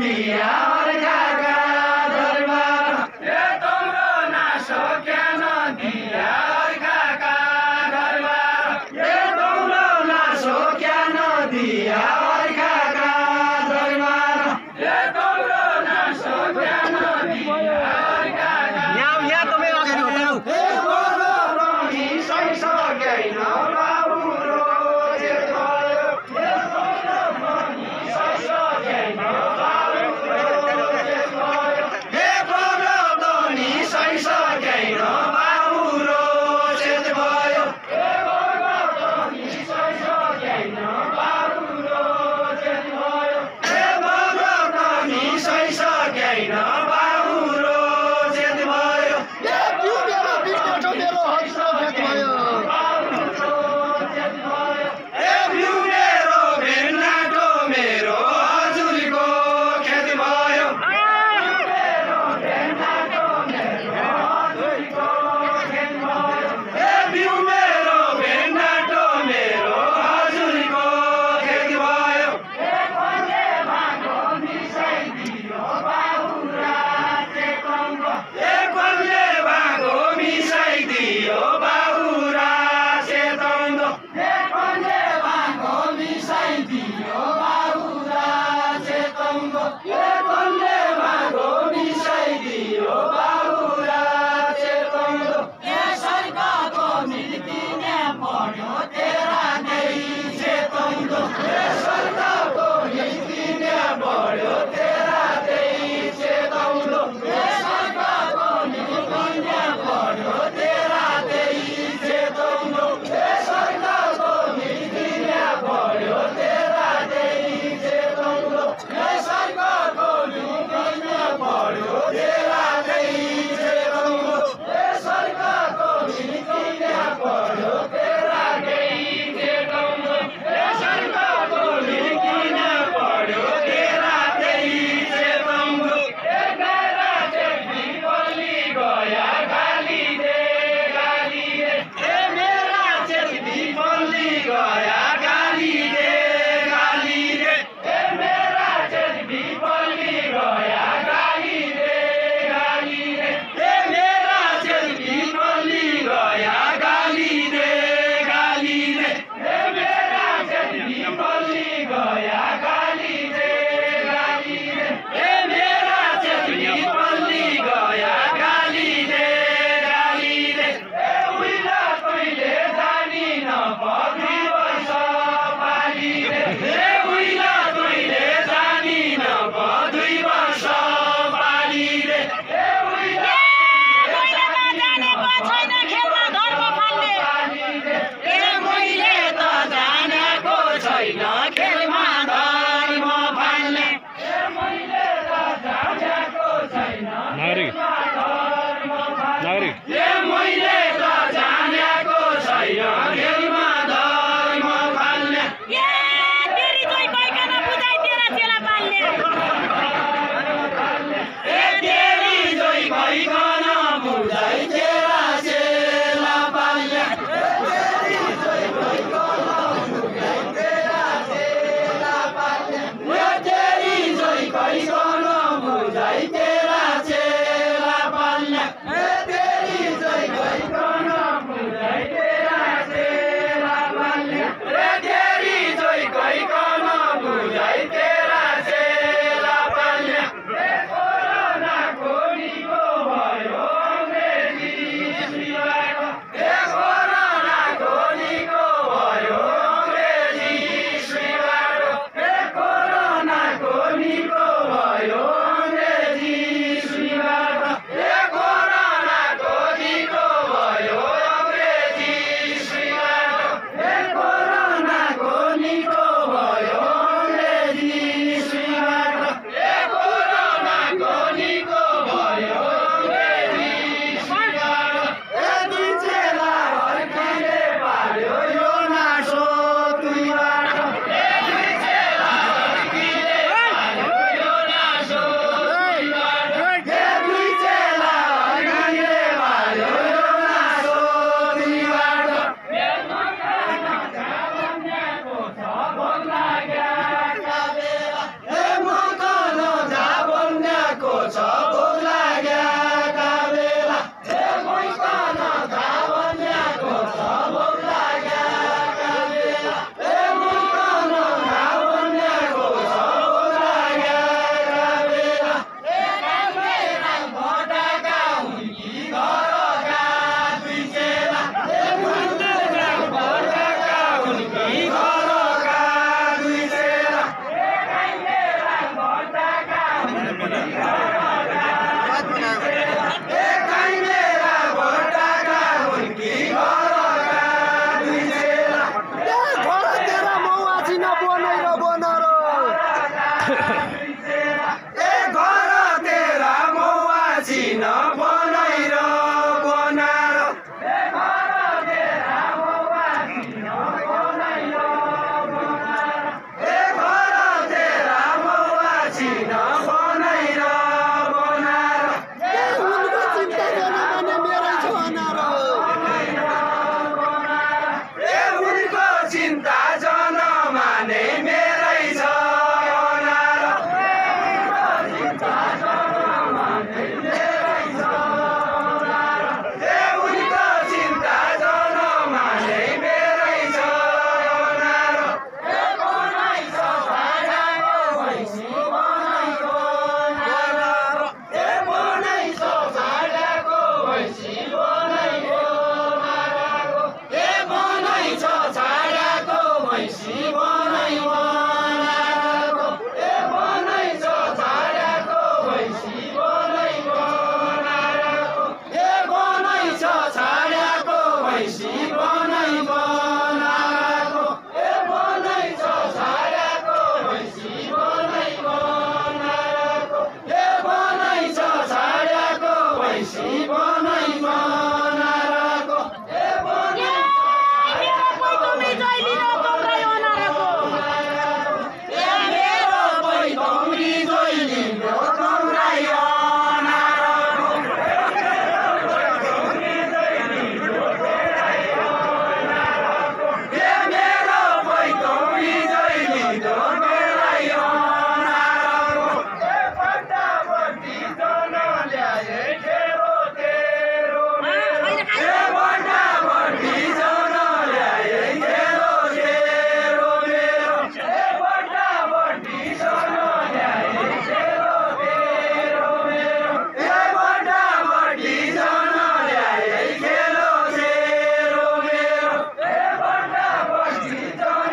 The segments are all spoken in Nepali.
दिया अर्काका दरबार ए तौलो नासो क्या नदिया अर्काका दरबार ए तौलो नासो क्या नदिया अर्काका दरबार ए तौलो नासो क्या नदिया अर्काका यहाँ तपाईँ अगाडि उठाउ ए बोलो रही सैसकेन बाबुरो चेतयो ए बोलो रही सैसकेन बाबुरो चेतयो ए बोलो तनी सैसकेन बाबुरो चेतयो ए बोलो तनी सैसकेन बाबुरो चेतयो ए बोलो तनी सैसकेन बाबुरो चेतयो ए त्यो मेरो बिचबाट मेरो हस्रो भेट भयो ए भ्यू मेरो भेन्नाटो मेरो हजुरको खेत भयो ए भ्यू मेरो भेन्नाटो मेरो हजुरको खेत भयो ए कोले भागो मिसाइदियो बाबुरा चेतङ्गो ए कोले भागो मिसाइदियो बाबुरा चेतङ्गो ए कोले भागो मिसाइदियो बाबुरा चेतङ्गो ए कोले भागो मिसाइदियो बाबुरा चेतङ्गो ए सरकारको मिल्किने पर्यो तेरा नै चेतङ्गो ए सरकारको मिल्किने पर्यो तेरा नै चेतङ्गो ए सरकारको मिल्किने पर्यो तेरा नै चेतङ्गो ए सरकारको मिल्किने पर्यो तेरा नै चेतङ्गो ए सरकारको मिल्किने पर्यो तेरा नै चेतङ्गो ए सरकारको मिल्किने पर्यो तेरा नै चेतङ्गो ए सरकारको मिल्किने पर्यो तेरा नै चेतङ्गो ए गारा चेपी बोली गया गाली दे ए मेरा चेपी बोली गया गाली दे ए मेरा चेपी बोली गया गाली दे ए मेरा चेपी बोली गया गाली दे ए मेरा चेपी बोली गया गाली दे ए मेरा चेपी बोली गया गाली दे ए उइला तैले जानी नपरी वर्ष पाली ए उइला तैले जानी नपरी वर्ष पाली ए उइला मैले त जानेको छैन खेलमा धर्म फाल्ने ए मैले त जानेको छैन खेलमा धर्म फाल्ने ए मैले त जानेको छैन खेलमा धर्म फाल्ने ए तेरी जोइ भइकन बुझाइ तेरा चेला पाल्ने ए तेरी जोइ भइकन बुझाइ तेरा चेला पाल्ने ए तेरी जोइ भइकन बुझाइ तेरा चेला पाल्ने ए तेरी जोइ भइकन बुझाइ तेरा चेला पाल्ने ए तेरी जोइ भइकन बुझाइ तेरा चेला ए घर तेरा मौवा छिन बनाएर बनाएर ए घर तेरा मौवा छिन बनाएर बनाएर ए घर तेरा मौवा छिन बनाएर बनाएर ए उनको चिन्ता जनमाने मेरै छ अनार ए उनको चिन्ता जनमाने मेरै छ अनार ए उनको चिन्ता जनमाने मेरै छ अनार ए बनाइ छ भाडाको भैँसी बनाइको अनार ए बनाइ छ भाडाको भैँसी बनाइको अनार ए बनाइ छ छाडाको भैँसी बनाइको अनार ए बनाइ छ छाडाको भैँसी बनाइको अनार ए बनाइ छ छाडाको भैँसी बनाइको अनार ए बनाइ छ छाडाको भैँसी बनाइको अनार ए बनाइ छ छाडाको भैँसी बनाइको अनार ए बनाइ ए मेरो पैतौरी जोइलिलो कौराइ अनारको ए मेरो पैतौरी जोइलिलो कौराइ अनारको ए फटाफटी जन ल्याए खेरो तेरो मेरो ए फटाफटी जन ल्याए खेरो तेरो मेरो ए फटाफटी जन ल्याए खेरो तेरो मेरो ए फटाफटी जन ल्याए खेरो तेरो मेरो ए फटाफटी जन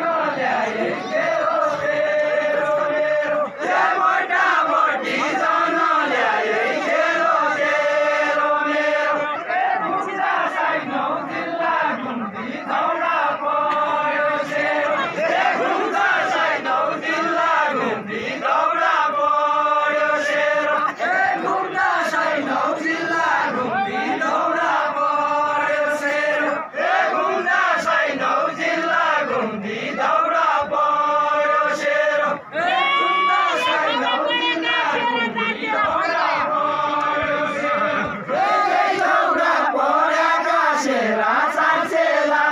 ल्याए खेरो तेरो मेरो ए फटाफटी जन ल्याए खेरो तेरो मेरो ए घुम्दा साइनौ जिल्ला घुम्दी दौडा पऱ्यो सेरो ए घुम्दा साइनौ जिल्ला घुम्दी दौडा पऱ्यो सेरो ए घुम्दा साइनौ जिल्ला घुम्दी दौडा पऱ्यो सेरो ए घुम्दा साइनौ जिल्ला घुम्दी दौडा पऱ्यो सेरो ए घुम्दा साइनौ जिल्ला घुम्दी दौडा पऱ्यो सेरो ए दौडा पऱ्याका सेरा सासेला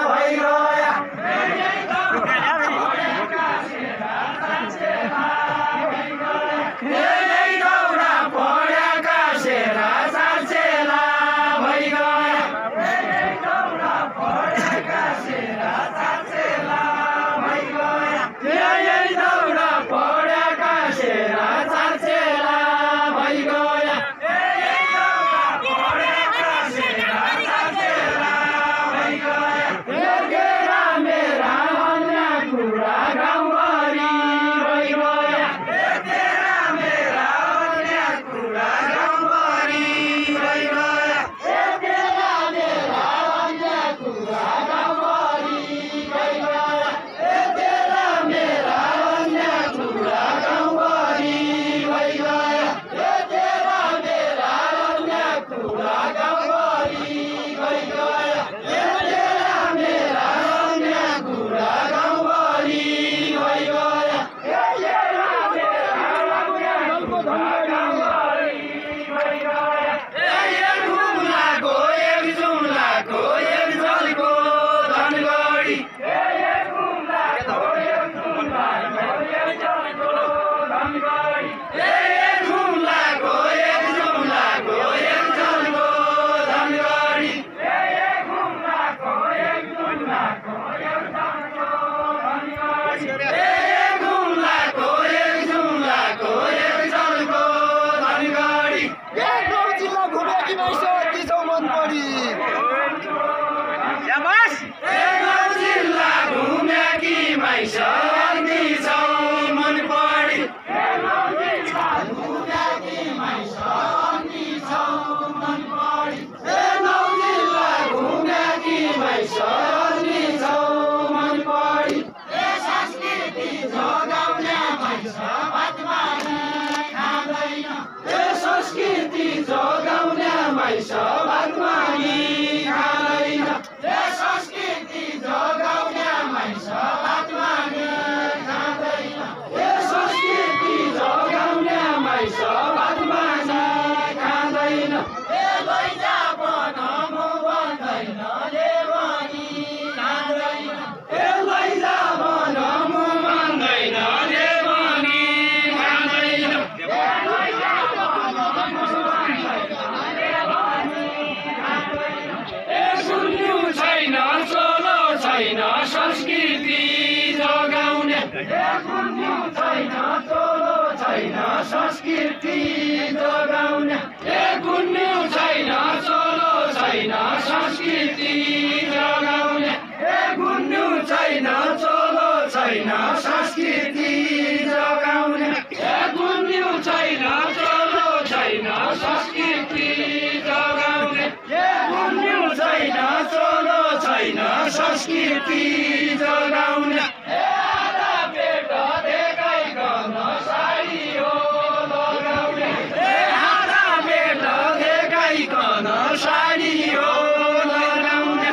भइगया ए दौडा पऱ्याका सेरा सासेला भइगया ए दौडा पऱ्याका सेरा सासेला भइगया ए दौडा पऱ्याका सेरा सासेला भइगया ए दौडा पऱ्याका सेरा सासेला भइगया ए दौडा पऱ्याका सेरा सासेला भइगया ए तेरा मेरा अन्य कुरा गाउँभरि भइगया ए तेरा मेरा अन्य कुरा गाउँभरि भइगया ए तेरा मेरा अन्य कुरा गाउँभरि भइगया ए तेरा मेरा अन्य कुरा गाउँभरि भइगया ए तेरा मेरा अन्य कुरा गाउँभरि भइगया ए तेरा मेरा अन्य कुरा गाउँभरि भइगया ए तेरा मेरा अन्य कुरा गाउँभरि भइगया ए एक जुम्लाको एक जुम्लाको एक जलको धनगढी ए एक जुम्लाको एक जुम्लाको एक जलको धनगढी ए एक जुम्लाको एक जुम्लाको एक जलको धनगढी ए एक जुम्लाको एक जुम्लाको एक जलको धनगढी ए एक जुम्लाको एक जुम्लाको एक जलको धनगढी ए नौ जिल्ला घुमेकी मैसो अति छौ मन परी ए नौ जिल्ला घुमेकी मैस अति छौ मन परी ए नौ जिल्ला घुमेकी मैस अति छौ मन परी ए नौ जिल्ला घुमेकी मैस अति छौ मन परी ए संस्कृति जोगाउने मैस माइस भात मागी खाँदैन संस्कृति जोगाउने माइस भात मागी खाँदैन संस्कृति जोगाउने माइस भात मागी खाँदैन लैजा बनाउनु भन्दैन देवनी खाँदैन लैजा बनाउनु भन्दैन देवनी खाँदैन सुन्नु छैन चलो छैन संस्कृति जोगाउने सुन्नु छैन चलो छैन संस्कृति जोगाउने गुन्नु छैन चलो छैन संस्कृति जोगाउने गुन्नु छैन चलो छैन संस्कृति जोगाउने गुन्नु छैन चलो छैन संस्कृति जोगाउने गुन्नु छैन चलो छैन संस्कृति जोगाउने आधा पेट देखाइकन साडी हो लगाउने आधा पेट देखाइकन साडी हो लगाउने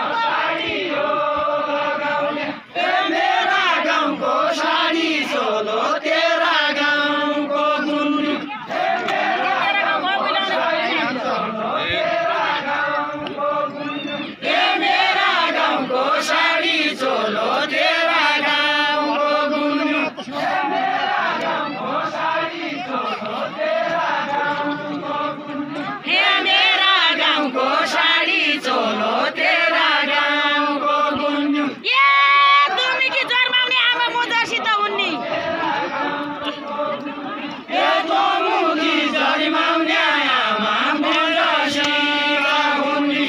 साडी हो लगाउने मेरा गाउँको साडी चोलो तेरा गाउँको गुन्नु मेरा गाउँको साडी चोलो तेरा गाउँको गुन्नु मेरा गाउँको साडी चोलो तेरा गाउँको गुन्नु मेरा गाउँको साडी चोलो तेरा गाउँको गुन्नु तुम्ही की जन्माउने आमा मुजासित हुन्नी मुखी जन्माउने आमा मुजासित हुन्नी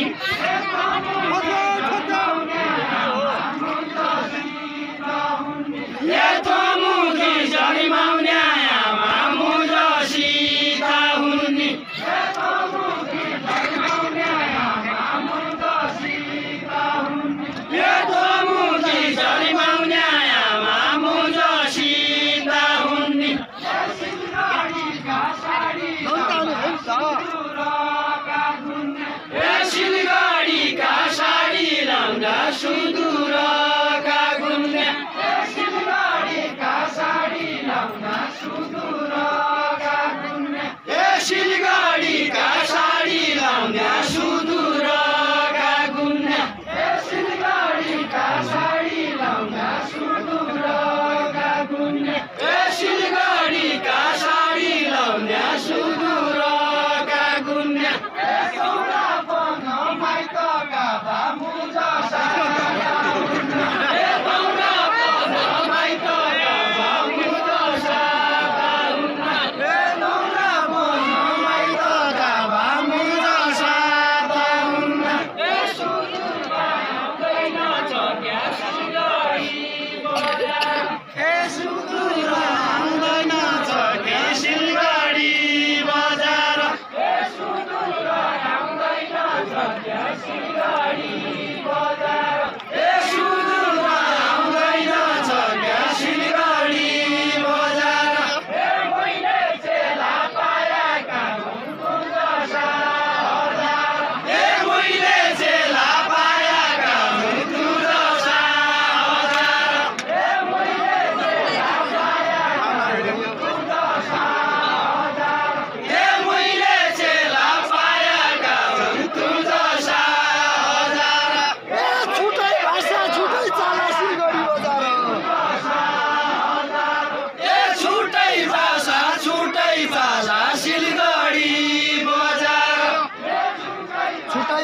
मुखी जन्माउने आमा मुजासित हुन्नी मुखी जन्माउने आमा मुजासित हुन्नी सिलगढीका साडी लाउँदा सुदूरका गुन्ने सिलगढीका साडी लाउँदा सुदूरका गुन्ने सिलगढीका साडी लाउँदा सुदूरका गुन्ने सिलगढीका साडी लाउँदा सुदूरका गुन्ने सिलगढीका साडी लाउँदा सुदूरका गुन्ने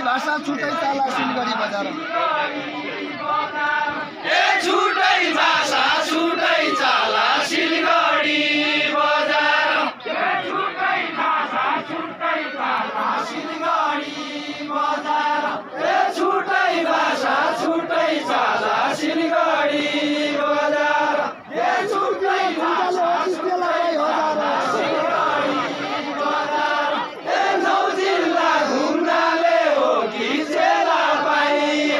भाषा छुट्टै चाला सिलगढी बजार छुट्टै भाषा छुट्टै चाला सिलगढी बजार छुट्टै भाषा छुट्टै चाला सिलगढी बजार छुट्टै भाषा छुट्टै चाला सिलगढी बजार छुट्टै भाषा छुट्टै चाला सिलगढी बजार नौ जिल्ला घुम्नाले हो कि चेला पाइ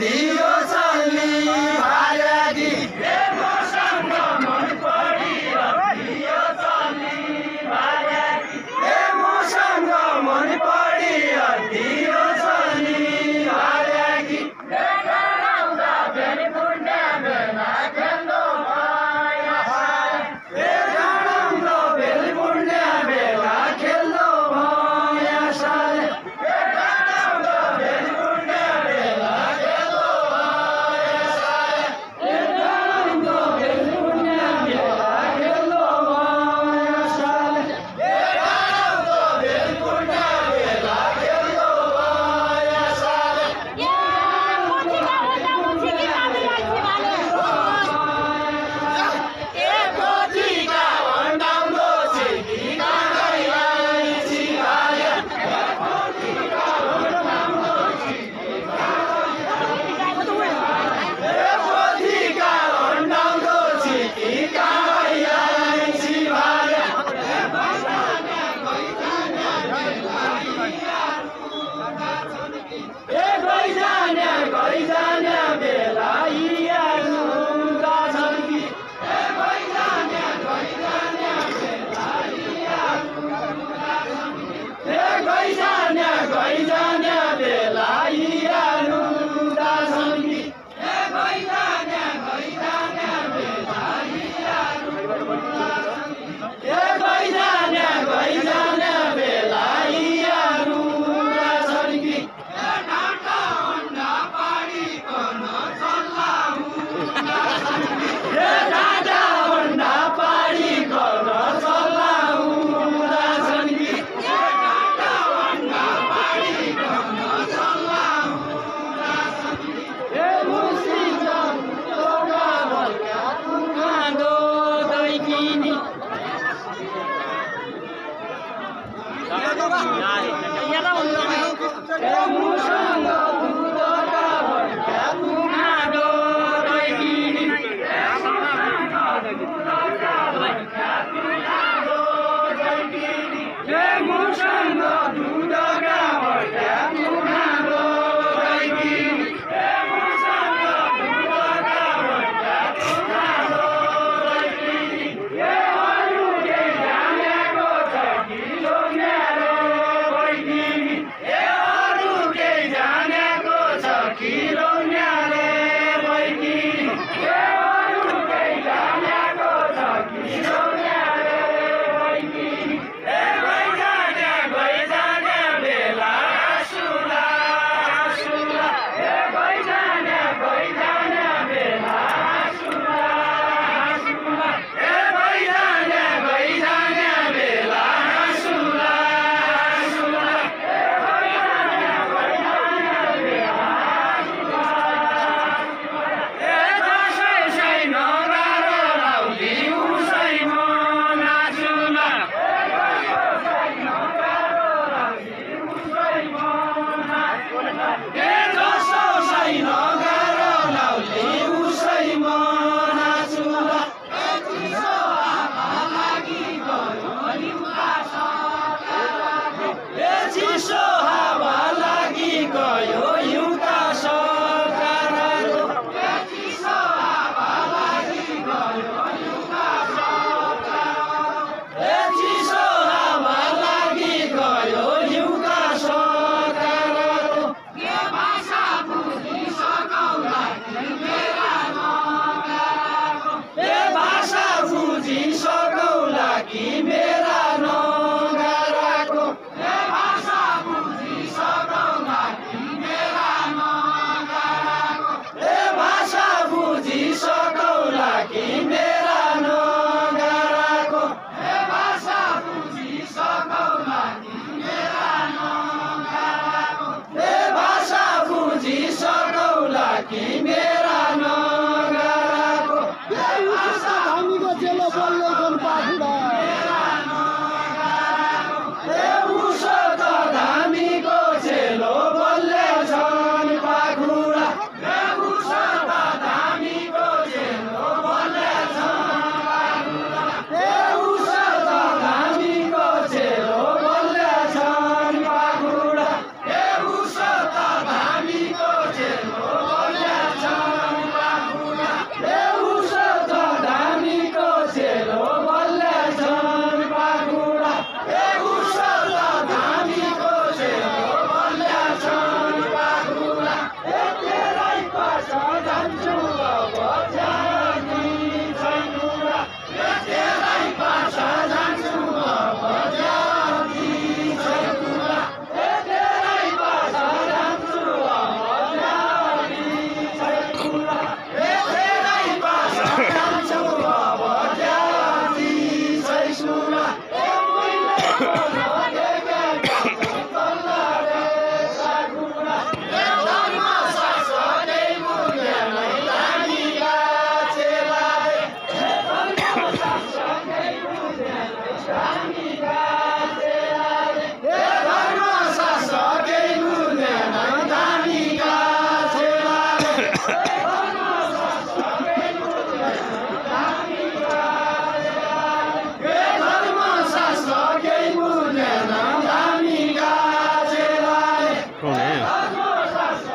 दियो चल्नी भार्याकी मसँग मन पढियो दियो चल्नी भार्याकी मसँग मन पढियो दियो चल्नी भार्याकी आउँदा फेरि पुण्य बेला खेल्नु भयो फेरि पुण्य बेला खेल्नु भयो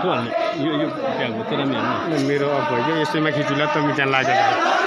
को हाल्ने यो त्यहाँ तेरा हेर्नु मेरो अब भयो यसैमा खिचुला त मिचान लागेको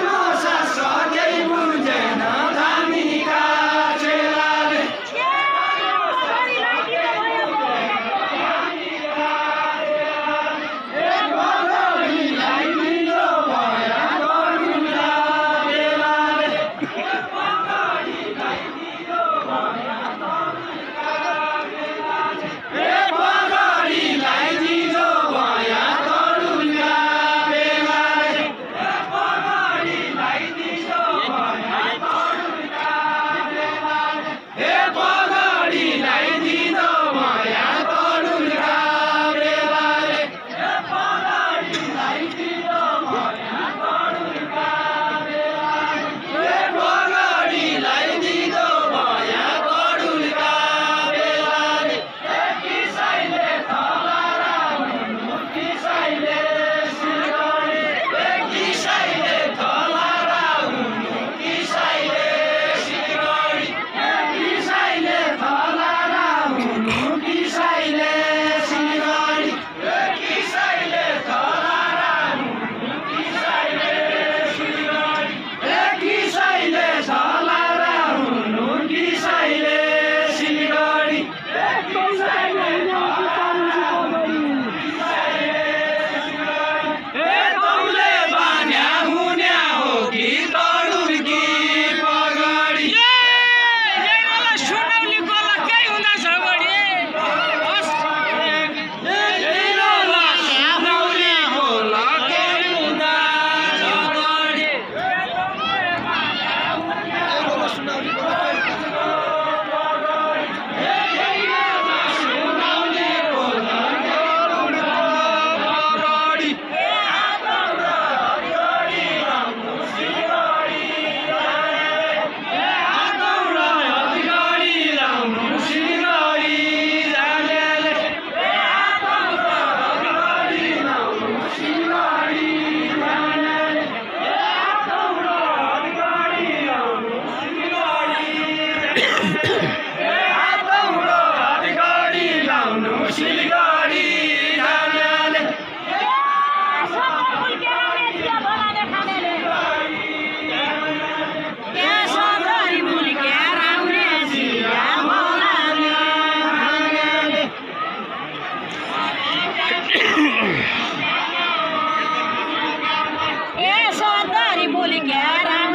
बोली क्या